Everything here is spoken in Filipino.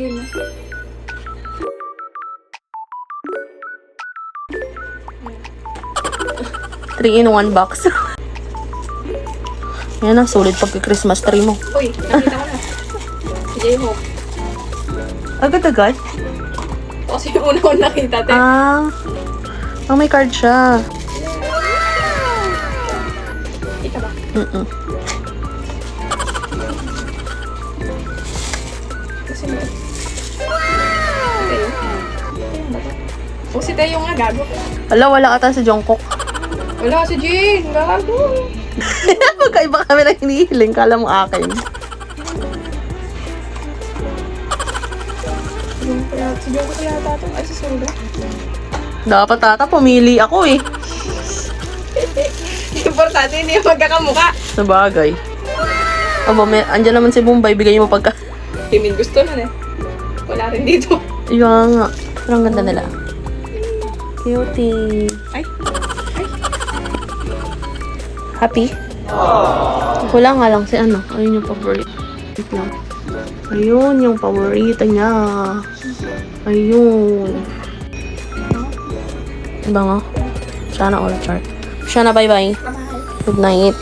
Yun. 3-in-1 box. Yan na, sulit pagka-Christmas tree mo. Uy, nakita ko na. Si J-Hope. Agad-agad? Ito kasi yung una ko nakita, te. May card siya. Kita ba? Kasi mo. O si Tayo nga, gago. Wala ata si Jungkook. Wala si Jane, gago. Magkaiba kami na hinihiling. Kala mo akin. Si Jane ko kaya tato. Ay, si Soda. Dapat tata, pumili ako eh. Importante, hindi yung magkakamuka. Sa bagay. Aba, andyan naman si Bombay. Bigay mo pagka... Kimin gusto nun eh. Wala rin dito. Yung nga. Pero ang ganda nila. Cutie. Ay. Happy? Wala nga lang si ano. Ayun yung favorite. Wait lang. Ayun yung paborito niya. Ayun. Diba nga? Sana all chart. Sana bye-bye. Bye-bye. Good night.